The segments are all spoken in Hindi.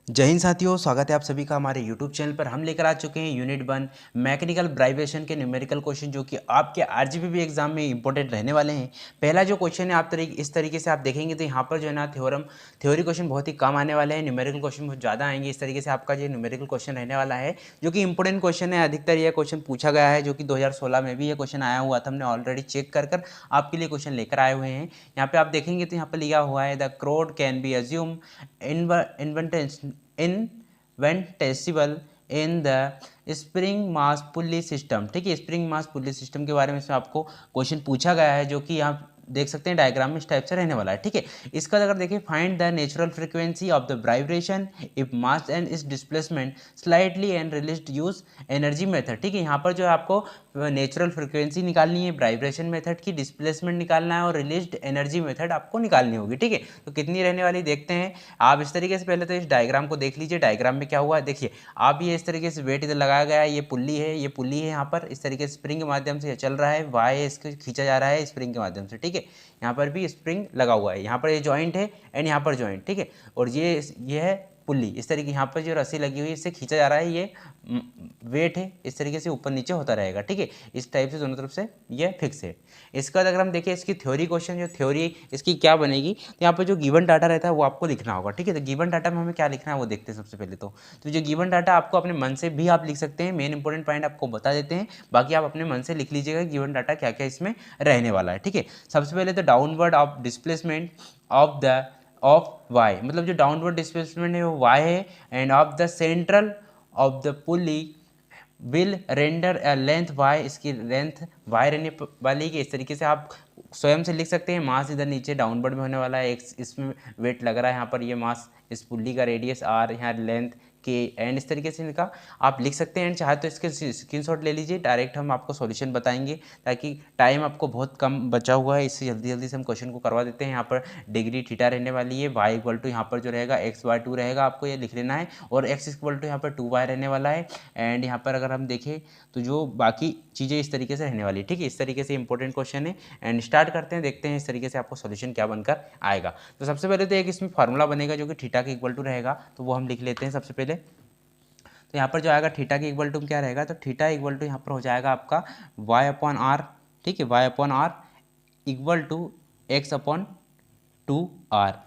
जय हिंद साथियों, स्वागत है आप सभी का हमारे YouTube चैनल पर। हम लेकर आ चुके हैं यूनिट 1 मैकेनिकल वाइब्रेशन के न्यूमेरिकल क्वेश्चन, जो कि आपके आरजीपीवी एग्जाम में इंपॉर्टेंट रहने वाले हैं। पहला जो क्वेश्चन है आप इस तरीके से आप देखेंगे तो यहाँ पर जो है ना थ्योरी क्वेश्चन बहुत ही कम आने वाले हैं, न्यूमेरिकल क्वेश्चन बहुत ज़्यादा आएंगे। इस तरीके से आपका जो न्यूमेरिकल क्वेश्चन रहने वाला है, जो कि इंपॉर्टेंट क्वेश्चन है। अधिकतर यह क्वेश्चन पूछा गया है, जो कि 2016 में भी ये क्वेश्चन आया हुआ था। हमने ऑलरेडी चेक कर आपके लिए क्वेश्चन लेकर आए हुए हैं। यहाँ पे आप देखेंगे तो यहाँ पर लिखा हुआ है the cord can be assumed inextensible in the spring mass pulley system. ठीक है, स्प्रिंग मास पुल्ली सिस्टम के बारे में इसमें आपको क्वेश्चन पूछा गया है, जो कि यहाँ देख सकते हैं डायग्राम में इस टाइप से रहने वाला है। ठीक है, इसका अगर देखिए, find the natural frequency of the vibration if mass and is displacement slightly and released use energy method. ठीक है, यहाँ पर जो है आपको नेचुरल फ्रीक्वेंसी निकालनी है, वाइब्रेशन मेथड की डिस्प्लेसमेंट निकालना है और रिलीज्ड एनर्जी मेथड आपको निकालनी होगी। ठीक है, तो कितनी रहने वाली देखते हैं आप। इस तरीके से पहले तो इस डायग्राम को देख लीजिए। डायग्राम में क्या हुआ है देखिए आप, ये इस तरीके से वेट इधर लगाया गया है, ये पुल्ली है, ये पुल्ली है। यहाँ पर इस तरीके से स्प्रिंग के माध्यम से चल रहा है, वाई इसको खींचा जा रहा है स्प्रिंग के माध्यम से। ठीक है, यहाँ पर भी स्प्रिंग लगा हुआ है, यहाँ पर ये जॉइंट है एंड यहाँ पर जॉइंट। ठीक है, और ये है पुल्ली। इस तरीके यहाँ पर जो रस्सी लगी हुई है इससे खींचा जा रहा है, ये वेट है, इस तरीके से ऊपर नीचे होता रहेगा। ठीक है, इस टाइप से दोनों तरफ से ये फिक्स है। इसके बाद अगर हम देखें इसकी थ्योरी क्वेश्चन, जो थ्योरी इसकी क्या बनेगी, तो यहाँ पर जो गिवन डाटा रहता है वो आपको लिखना होगा। ठीक है, तो गिवन डाटा में हमें क्या लिखना है वो देखते हैं सबसे पहले। तो जो गिवन डाटा आपको अपने मन से भी आप लिख सकते हैं, मेन इंपॉर्टेंट पॉइंट आपको बता देते हैं, बाकी आप अपने मन से लिख लीजिएगा गिवन डाटा क्या क्या इसमें रहने वाला है। ठीक है, सबसे पहले तो downward of displacement of y, मतलब जो डाउनवर्ड डिस्प्लेसमेंट है वो वाई है, and of the central of the pulley will render a length y, इसकी लेंथ वाई रहने वाली कि इस तरीके से आप स्वयं से लिख सकते हैं। मास इधर नीचे डाउनवर्ड में होने वाला है, एक इसमें वेट लग रहा है, यहाँ पर ये मास, इस पुल्ली का रेडियस आर, यहाँ लेंथ के, एंड इस तरीके से इनका आप लिख सकते हैं। चाहे तो इसके स्क्रीनशॉट ले लीजिए, डायरेक्ट हम आपको सॉल्यूशन बताएंगे, ताकि टाइम आपको बहुत कम बचा हुआ है, इससे जल्दी जल्दी से हम क्वेश्चन को करवा देते हैं। यहाँ पर डिग्री थीटा रहने वाली है, वाई इक्वल टू यहाँ पर जो रहेगा x/2 रहेगा, आपको ये लिख लेना है, और x इक्वल टू यहाँ पर 2y रहने वाला है। एंड यहाँ पर अगर हम देखें तो जो बाकी चीज़ें इस तरीके से रहने वाली है। ठीक है, इस तरीके से इंपॉर्टेंट क्वेश्चन है। एंड स्टार्ट करते हैं, देखते हैं इस तरीके से आपको सॉल्यूशन क्या बनकर आएगा। तो सबसे पहले तो एक इसमें फार्मूला बनेगा जो कि थीटा के इक्वल टू रहेगा, तो वो हम लिख लेते हैं सबसे पहले। तो यहाँ पर जो आएगा थीटा के इक्वल टू क्या रहेगा, तो थीटा इक्वल टू यहाँ पर हो जाएगा आपका y/r। ठीक है, y/r इक्वल टू x/2r।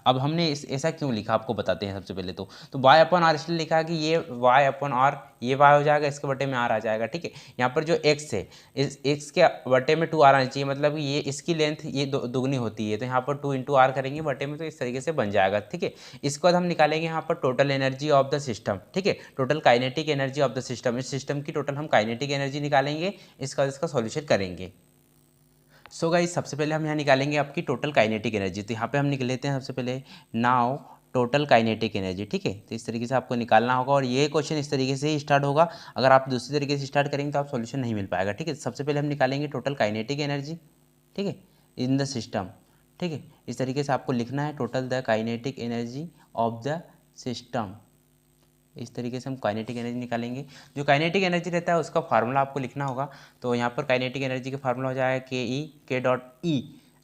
अब हमने ऐसा क्यों लिखा आपको बताते हैं। सबसे पहले तो y/r इसलिए लिखा है कि ये y/r, ये y हो जाएगा, इसके बटे में r आ जाएगा। ठीक है, यहाँ पर जो x है, इस x के बटे में 2r आना चाहिए, मतलब ये इसकी लेंथ ये दुगनी होती है, तो यहाँ पर 2 × r करेंगे बटे में, तो इस तरीके से बन जाएगा। ठीक है, इसके बाद हम निकालेंगे यहाँ पर total energy of the system. ठीक है, total kinetic energy of the system, इस सिस्टम की टोटल हम काइनेटिक एनर्जी निकालेंगे, इसका सॉल्यूशन करेंगे। सो गाइस, सबसे पहले हम यहाँ निकालेंगे आपकी टोटल काइनेटिक एनर्जी। तो यहाँ पे हम निकल लेते हैं सबसे पहले नाउ टोटल काइनेटिक एनर्जी। ठीक है, तो इस तरीके से आपको निकालना होगा, और ये क्वेश्चन इस तरीके से ही स्टार्ट होगा। अगर आप दूसरी तरीके से स्टार्ट करेंगे तो आप सॉल्यूशन नहीं मिल पाएगा। ठीक है, सबसे पहले हम निकालेंगे टोटल काइनेटिक एनर्जी। ठीक है, इन द सिस्टम। ठीक है, इस तरीके से आपको लिखना है total the kinetic energy of the system. इस तरीके से हम काइनेटिक एनर्जी निकालेंगे। जो काइनेटिक एनर्जी रहता है उसका फार्मूला आपको लिखना होगा। तो यहाँ पर काइनेटिक एनर्जी का फार्मूला हो जाएगा K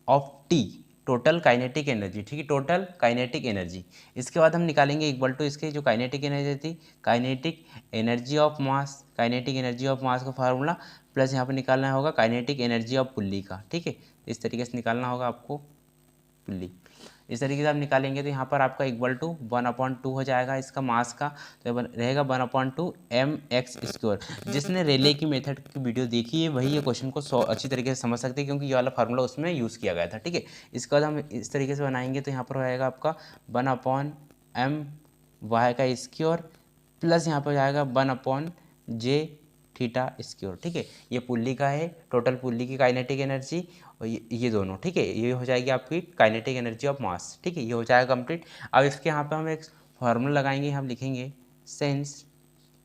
of T, total kinetic energy. ठीक है, टोटल काइनेटिक एनर्जी। इसके बाद हम निकालेंगे इक्वल टू इसके जो काइनेटिक एनर्जी थी, kinetic energy of mass, kinetic energy of mass का फार्मूला, प्लस यहाँ पर निकालना होगा काइनेटिक एनर्जी ऑफ पुल्ली का। ठीक है, इस तरीके से निकालना होगा आपको पुल्ली। इस तरीके से आप निकालेंगे तो यहाँ पर आपका इक्वल टू 1/2 हो जाएगा इसका मास का, तो रहेगा 1/2 mx²। जिसने रेले की मेथड की वीडियो देखी है वही ये क्वेश्चन को अच्छी तरीके से समझ सकते हैं, क्योंकि ये वाला फार्मूला उसमें यूज़ किया गया था। ठीक है, इसके बाद हम इस तरीके से बनाएंगे तो यहाँ पर रहेगा आपका 1/m y² प्लस यहाँ पर जाएगा 1/j θ²। ठीक है, ये पुल्ली का है, टोटल पुल्ली की काइनेटिक एनर्जी, और ये दोनों। ठीक है, ये हो जाएगी आपकी काइनेटिक एनर्जी ऑफ मास। ठीक है, ये हो जाएगा कंप्लीट। अब इसके यहाँ पे हम एक फार्मूला लगाएंगे, हम लिखेंगे सेंस,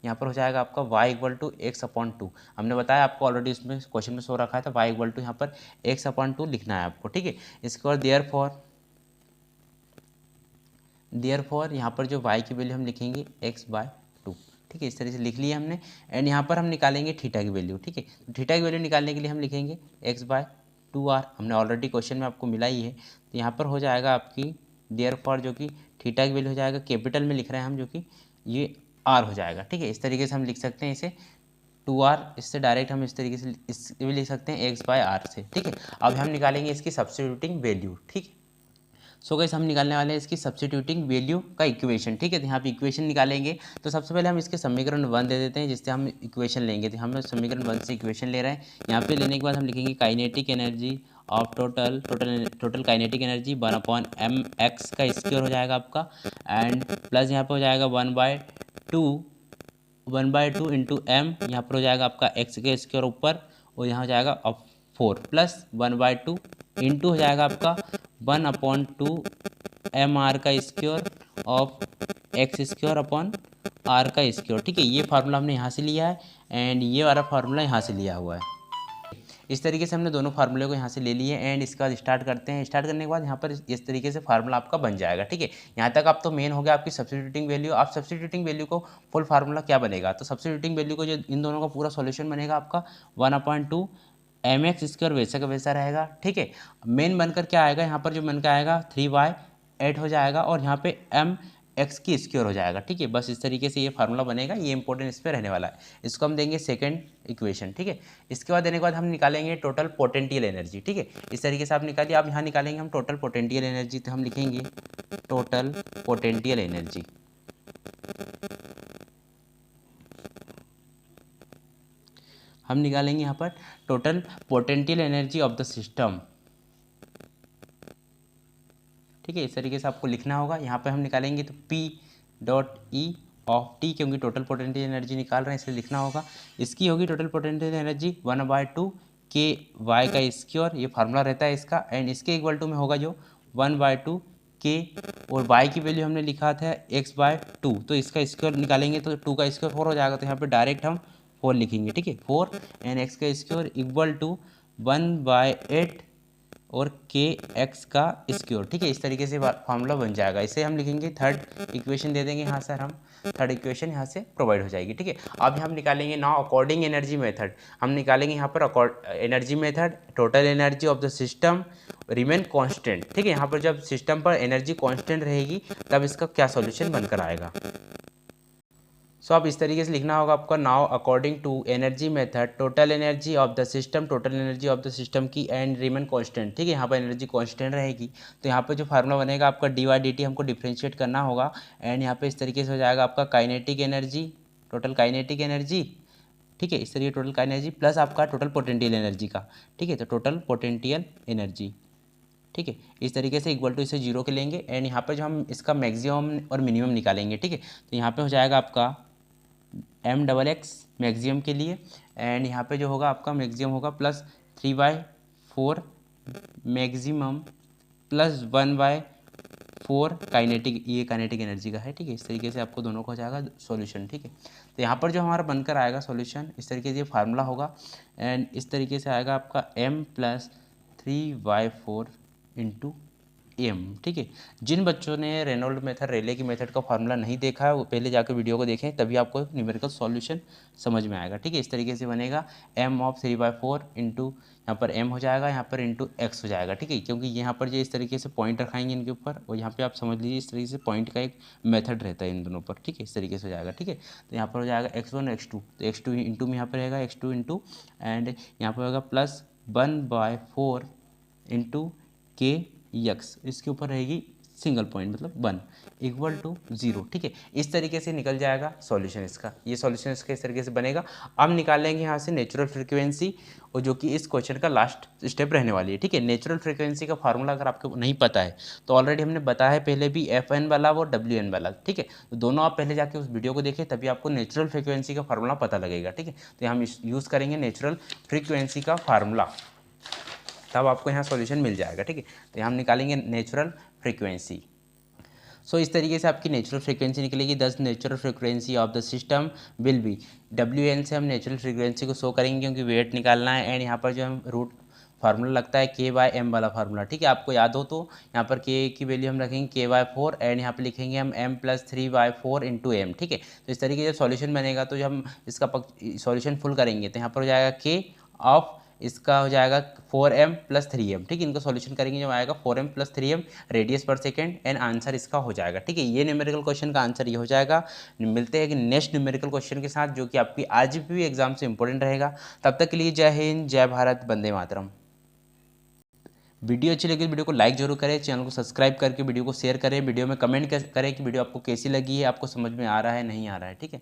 यहाँ पर हो जाएगा आपका y = x/2। हमने बताया आपको ऑलरेडी इसमें क्वेश्चन में शो रखा है, तो y = यहाँ पर x/2 लिखना है आपको। ठीक है, इसके बाद देयरफॉर यहाँ पर जो y की वैल्यू हम लिखेंगे x/2। ठीक है, इस तरीके से लिख लिया हमने। एंड यहाँ पर हम निकालेंगे थीटा की वैल्यू। ठीक है, तो थीटा की वैल्यू निकालने के लिए हम लिखेंगे x/2r, हमने ऑलरेडी क्वेश्चन में आपको मिला ही है। तो यहाँ पर हो जाएगा आपकी देयरफॉर जो कि थीटा की वैल्यू हो जाएगा, कैपिटल में लिख रहे हैं हम जो कि ये आर हो जाएगा। ठीक है, इस तरीके से हम लिख सकते हैं इसे 2r, इससे डायरेक्ट हम इस तरीके से इस भी लिख सकते हैं x/r से। ठीक है, अब हम निकालेंगे इसकी सब्स्टिट्यूटिंग वैल्यू। ठीक है, सो गाइस हम निकालने वाले हैं इसकी सब्स्टिट्यूटिंग वैल्यू का इक्वेशन। ठीक है, तो यहाँ पे इक्वेशन निकालेंगे तो सबसे पहले हम इसके समीकरण 1 दे देते हैं जिससे हम इक्वेशन लेंगे। तो हम समीकरण 1 से इक्वेशन ले रहे हैं। यहाँ पे लेने के बाद हम लिखेंगे kinetic energy of total kinetic energy 1/mx का स्क्वायर हो जाएगा आपका, एंड प्लस यहाँ पे हो जाएगा 1/2 इंटू एम, यहाँ पर हो जाएगा आपका एक्स के स्क्वायर ऊपर, और यहाँ हो जाएगा अब 4 प्लस 1/2 इंटू हो जाएगा आपका 1/2 एम आर का square of x square upon r का स्क्वायर। ठीक है, ये फार्मूला हमने यहाँ से लिया है एंड ये वाला फार्मूला यहाँ से लिया हुआ है। इस तरीके से हमने दोनों फार्मूले को यहाँ से ले लिए एंड इसका स्टार्ट करते हैं। स्टार्ट करने के बाद यहाँ पर इस तरीके से फार्मूला आपका बन जाएगा। ठीक है, यहाँ तक आप तो मेन हो गया आपकी सब्स्टिट्यूटिंग वैल्यू। आप सब्स्टिट्यूटिंग वैल्यू को फुल फार्मूला क्या बनेगा, तो सब्स्टिट्यूटिंग वैल्यू को जो इन दोनों का पूरा सॉल्यूशन बनेगा आपका 1/2 mx स्क्वायर वैसा का वैसा रहेगा। ठीक है, मेन बनकर क्या आएगा, यहाँ पर जो बनकर आएगा 3/8 हो जाएगा और यहाँ पे m x की स्क्वायर हो जाएगा। ठीक है, बस इस तरीके से ये फार्मूला बनेगा, ये इंपॉर्टेंट इस पर रहने वाला है। इसको हम देंगे सेकंड इक्वेशन। ठीक है, इसके बाद देने के बाद हम निकालेंगे टोटल पोटेंशियल एनर्जी। ठीक है, इस तरीके से आप निकालिए। आप यहाँ निकालेंगे हम टोटल पोटेंशियल एनर्जी, तो हम लिखेंगे टोटल पोटेंशियल एनर्जी। हम निकालेंगे यहाँ पर total potential energy of the system. ठीक है, इस तरीके से आपको लिखना होगा। यहाँ पे हम निकालेंगे तो P.E ऑफ T, क्योंकि टोटल पोटेंशियल एनर्जी निकाल रहे हैं इसलिए लिखना होगा। इसकी होगी टोटल पोटेंशियल एनर्जी 1/2 KY का स्क्वायर, ये फार्मूला रहता है इसका, एंड इसके इक्वल टू में होगा जो 1/2 K, और Y की वैल्यू हमने लिखा था x/2, तो इसका स्क्वायर निकालेंगे तो 2 का स्क्वायर 4 हो जाएगा, तो यहाँ पे डायरेक्ट हम 4 लिखेंगे। ठीक है, 4 एंड x का स्क्वायर इक्वल टू 1/8 और के एक्स का स्क्वायर। ठीक है, इस तरीके से फार्मूला बन जाएगा। इसे हम लिखेंगे थर्ड इक्वेशन दे देंगे यहाँ सर, हम थर्ड इक्वेशन यहाँ से प्रोवाइड हो जाएगी। ठीक है, अब हम निकालेंगे नाउ अकॉर्डिंग एनर्जी मेथड। हम निकालेंगे यहाँ पर energy method, total energy of the system remain constant. ठीक है, यहाँ पर जब सिस्टम पर एनर्जी कांस्टेंट रहेगी तब इसका क्या सॉल्यूशन बनकर आएगा। सो अब इस तरीके से लिखना होगा आपका, now according to energy method total energy of the system, total energy of the system की एंड रिमेन कांस्टेंट। ठीक है, यहाँ पर एनर्जी कांस्टेंट रहेगी, तो यहाँ पर जो फार्मूला बनेगा आपका dy/dt हमको डिफ्रेंशिएट करना होगा, एंड यहाँ पे इस तरीके से हो जाएगा आपका kinetic energy, total kinetic energy. ठीक है, इस तरीके टोटल काइनेटिक एनर्जी प्लस आपका टोटल पोटेंशियल एनर्जी का। ठीक है, तो टोटल पोटेंशियल एनर्जी। ठीक है, इस तरीके से इक्वल टू इसे 0 के लेंगे, एंड यहाँ पर जो हम इसका मैक्सिमम और मिनिमम निकालेंगे। ठीक है, तो यहाँ पे हो जाएगा आपका m XX मैक्सिमम के लिए, एंड यहाँ पे जो होगा आपका मैक्सिमम होगा प्लस 3/4 मैक्सिमम प्लस 1/4 काइनेटिक, ये काइनेटिक एनर्जी का है। ठीक है, इस तरीके से आपको दोनों का हो जाएगा सॉल्यूशन। ठीक है, तो यहाँ पर जो हमारा बनकर आएगा सॉल्यूशन, इस तरीके से ये फार्मूला होगा, एंड इस तरीके से आएगा आपका m + 3/4 इंटू m। ठीक है, जिन बच्चों ने रेनॉल्ड मेथड, रेले की मेथड का फार्मूला नहीं देखा है वो पहले जाकर वीडियो को देखें, तभी आपको न्यूमेरिकल सॉल्यूशन समझ में आएगा। ठीक है, इस तरीके से बनेगा m ऑफ 3/4 इंटू, यहाँ पर m हो जाएगा, यहाँ पर इंटू x हो जाएगा। ठीक है, क्योंकि यहाँ पर जो इस तरीके से पॉइंट रखाएंगे इनके ऊपर, और यहाँ पे आप समझ लीजिए इस तरीके से पॉइंट का एक मेथड रहता है इन दोनों पर। ठीक है, इस तरीके से हो जाएगा। ठीक है, तो यहाँ पर हो जाएगा x1 x2, तो x2 इंटू में यहाँ पर रहेगा x2 इंटू, एंड यहाँ पर होगा प्लस 1/4 इंटू के यक्स, इसके ऊपर रहेगी सिंगल पॉइंट मतलब 1 इक्वल टू 0। ठीक है, इस तरीके से निकल जाएगा सॉल्यूशन इसका, ये सॉल्यूशन इसका इस तरीके से बनेगा। अब निकालेंगे यहाँ से नेचुरल फ्रीक्वेंसी, और जो कि इस क्वेश्चन का लास्ट स्टेप रहने वाली है। ठीक है, नेचुरल फ्रीक्वेंसी का फार्मूला अगर आपको नहीं पता है तो ऑलरेडी हमने बताया है पहले भी, FN वाला और WN वाला। ठीक है, तो दोनों आप पहले जाके उस वीडियो को देखें, तभी आपको नेचुरल फ्रीक्वेंसी का फार्मूला पता लगेगा। ठीक है, तो हम यूज़ करेंगे नेचुरल फ्रीक्वेंसी का फार्मूला, तब आपको यहाँ सॉल्यूशन मिल जाएगा। ठीक है, तो यहाँ हम निकालेंगे नेचुरल फ्रीक्वेंसी। सो इस तरीके से आपकी नेचुरल फ्रीक्वेंसी निकलेगी। 10 natural frequency of the system will be, WN से हम नेचुरल फ्रीक्वेंसी को शो करेंगे क्योंकि वेट निकालना है, एंड यहाँ पर जो हम रूट फार्मूला लगता है K/M वाला फार्मूला। ठीक है, आपको याद हो तो यहाँ पर K की वैल्यू हम रखेंगे K/4, एंड यहाँ पर लिखेंगे हम m + 3/4 इंटू M। ठीक है, तो इस तरीके से सॉल्यूशन बनेगा, तो जब हम इसका सॉल्यूशन फुल करेंगे तो यहाँ पर हो जाएगा K ऑफ इसका हो जाएगा 4m + 3m। ठीक है, इनको सॉल्यूशन करेंगे जो आएगा 4m + 3m रेडियस पर सेकेंड एंड आंसर इसका हो जाएगा। ठीक है, ये न्यूमेरिकल क्वेश्चन का आंसर ये हो जाएगा। मिलते हैं कि नेक्स्ट न्यूमेरिकल क्वेश्चन के साथ, जो कि आपकी आरजीपी एग्जाम से इंपॉर्टेंट रहेगा। तब तक के लिए जय हिंद, जय भारत, वंदे मातरम। वीडियो अच्छी लगी वीडियो को लाइक जरूर करें, चैनल को सब्सक्राइब करके वीडियो को शेयर करें, वीडियो में कमेंट करें कि वीडियो आपको कैसी लगी है, आपको समझ में आ रहा है नहीं आ रहा है। ठीक है।